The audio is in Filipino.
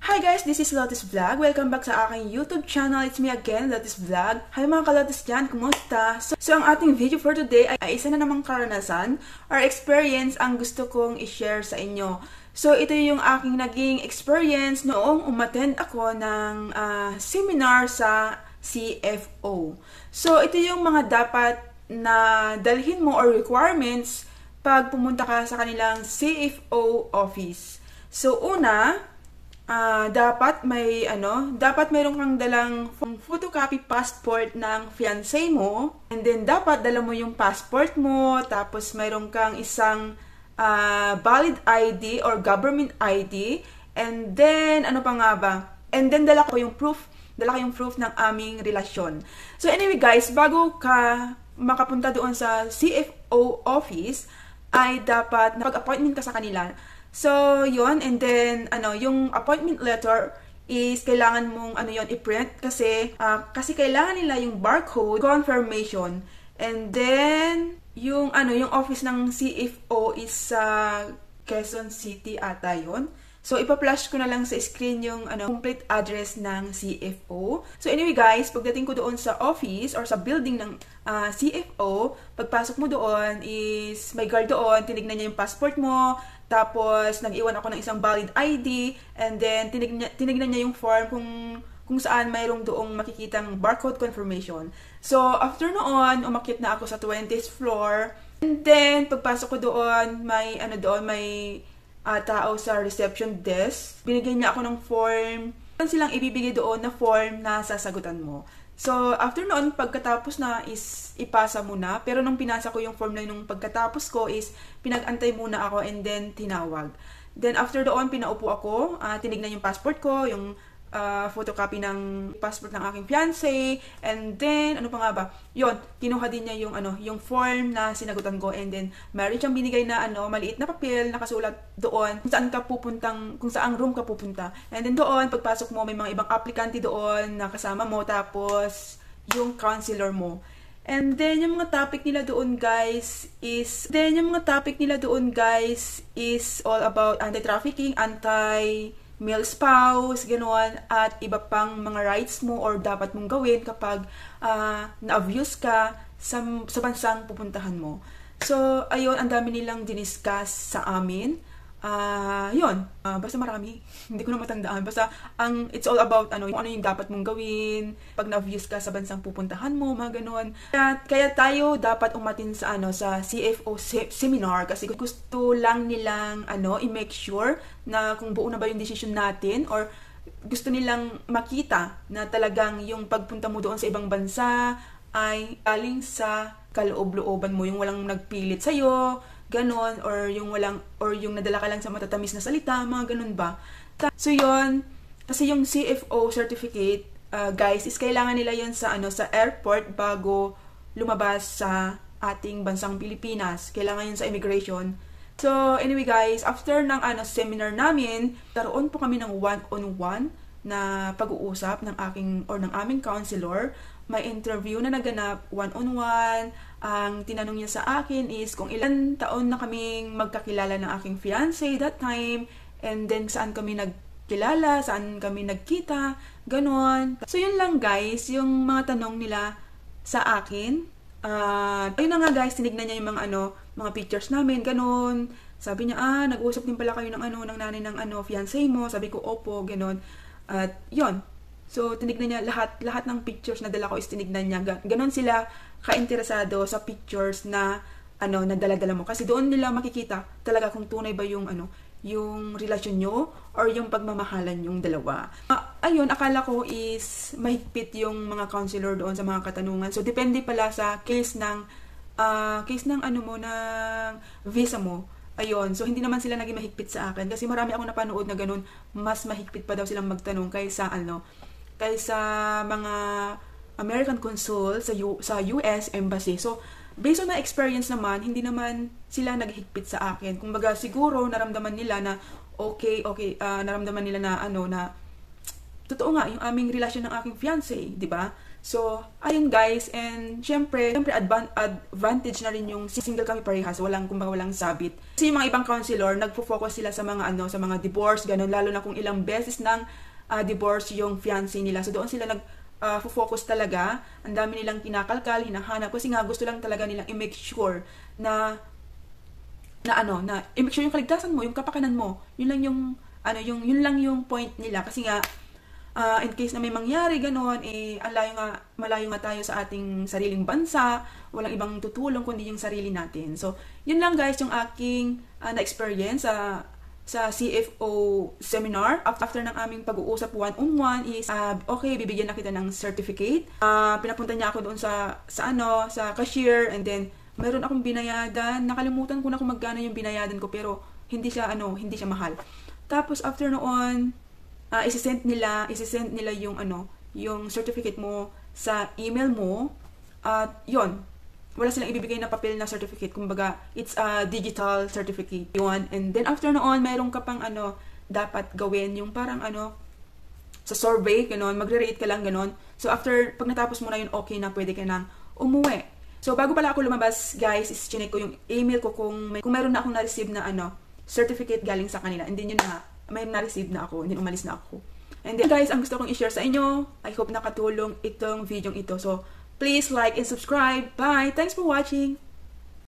Hi guys, this is Lotus Vlog. Welcome back sa aking YouTube channel. It's me again, Lotus Vlog. Hi mga ka-Lotus dyan, kumusta? So ang ating video for today ay isa na namang karanasan or experience ang gusto kong i-share sa inyo. So ito yung aking naging experience noong umattend ako ng seminar sa CFO. So ito yung mga dapat na dalhin mo or requirements pag pumunta ka sa kanilang CFO office. So una, dapat mayroon kang dalang photocopy passport ng fiancé mo, and then dapat dala mo yung passport mo, tapos mayroon kang isang valid ID or government ID, and then ano pa nga ba? And then dala ko yung proof ng aming relasyon. So anyway guys, bago ka makapunta doon sa CFO office, ay dapat napag-appointment ka sa kanila. So, yun, and then, yung appointment letter is kailangan mong, i-print kasi kailangan nila yung barcode confirmation. And then, yung office ng CFO is sa Quezon City ata yun. So, ipa-flash ko na lang sa screen yung, complete address ng CFO. So, anyway guys, pagdating ko doon sa office or sa building ng CFO, pagpasok mo doon is may guard doon, tinignan niya yung passport mo, tapos nag-iwan ako ng isang valid ID, and then tinignan niya yung form kung saan mayroong doong makikitang barcode confirmation. So, after noon, umakyat na ako sa 20th floor, and then pagpasok ko doon, may tao sa reception desk. Binigyan niya ako ng form. Meron silang ibibigay doon na form na sasagutan mo. So, after noon, pagkatapos na is ipasa mo na. Pero nung pinasa ko yung form na nung pagkatapos ko is pinag-antay muna ako and then tinawag. Then after doon, pinaupo ako. Tinignan yung passport ko, yung photocopy ng passport ng aking fiancé. And then, ano pa nga ba? Yun, kinuha din niya yung form na sinagutan ko. And then, meron siyang binigay na maliit na papel, nakasulat doon kung saang room ka pupunta. And then doon, pagpasok mo, may mga ibang applicante doon na kasama mo, tapos yung counselor mo. And then, yung mga topic nila doon guys is all about anti-trafficking, male spouse, ganoon, at iba pang mga rights mo or dapat mong gawin kapag na-abuse ka sa bansang pupuntahan mo. So, ayun, ang dami nilang diniscuss sa amin. Basta marami. Hindi ko na matandaan. Basta, it's all about ano yung dapat mong gawin pag na-abuse ka sa bansang pupuntahan mo, mga ganoon. Kaya tayo dapat umatin sa CFO seminar kasi gusto lang nilang i-make sure na kung buo na ba yung decision natin, or gusto nilang makita na talagang yung pagpunta mo doon sa ibang bansa ay galing sa kaloob-looban mo, yung walang nagpilit sa'yo, ganon, or yung nadala ka lang sa matatamis na salita, mga ganon ba. So yun, kasi yung CFO certificate, guys, is kailangan nila yun sa airport bago lumabas sa ating bansang Pilipinas. Kailangan yun sa immigration. So anyway guys, after ng seminar namin, taroon po kami ng one-on-one na pag-uusap ng aming counselor. May interview na naganap one-on-one. Ang tinanong niya sa akin is kung ilan taon na kaming magkakilala ng aking fiancé that time, and then saan kami nagkilala, saan kami nagkita, ganon. So yun lang guys, yung mga tanong nila sa akin. Ayun na nga guys, tinignan niya yung mga pictures namin, ganon. Sabi niya, nag-uusap din pala kayo ng nanay ng fiancé mo. Sabi ko, opo, ganon. At yun. So, tinignan niya lahat ng pictures na dala ko is tinignan niya. Ganon sila ka-interesado sa pictures na dala-dala mo. Kasi doon nila makikita talaga kung tunay ba yung relasyon nyo or yung pagmamahalan yung dalawa. Ayun, akala ko is mahigpit yung mga counselor doon sa mga katanungan. So, depende pala sa case ng ng visa mo. Ayun, so hindi naman sila naging mahigpit sa akin. Kasi marami akong napanood na ganun, mas mahigpit pa daw silang magtanong kaysa mga American consul sa US Embassy. So, based on my experience naman, hindi naman sila naghigpit sa akin. Kumbaga, siguro naramdaman nila na naramdaman nila na na totoo nga yung aming relasyon ng aking fiancé, 'di ba? So, ayun guys, and syempre advantage na rin yung single kami parehas, kumbaga walang sabit. Kasi yung mga ibang counselor, nagfo-focus sila sa mga sa mga divorce, ganun, lalo na kung ilang beses nang divorce yung fiancé nila. So, doon sila focus talaga. Ang dami nilang kinakalkal, hinahanap, kasi nga gusto lang talaga nilang i-make sure na i-make sure yung kaligtasan mo, yung kapakanan mo. Yun lang yun lang yung point nila, kasi nga in case na may mangyari ganon, malayo nga tayo sa ating sariling bansa, walang ibang tutulong kundi yung sarili natin. So, yun lang guys yung aking na-experience sa CFO seminar. After ng aming pag-uusap one-on-one is, okay, bibigyan na kita ng certificate. Pinapunta niya ako doon sa cashier, and then meron akong binayadan. Nakalimutan ko na kung magkano yung binayadan ko, pero hindi siya mahal. Tapos after noon, isisend nila yung certificate mo sa email mo, at yun, wala silang ibibigay na papel na certificate, kumbaga it's a digital certificate yun. And then after noon, mayroon ka pang dapat gawin, yung parang sa survey, ganon, magre-rate ka lang, ganon. So after, pag natapos mo na yun, okay na, pwede ka nang umuwi. So bago pala ako lumabas guys, is chinek ko yung email ko kung meron na akong na-receive na certificate galing sa kanila, and then yun na, may na-receive na ako, and then umalis na ako. And then guys, ang gusto kong i-share sa inyo, I hope nakatulong itong video ito. So please like and subscribe. Bye! Thanks for watching!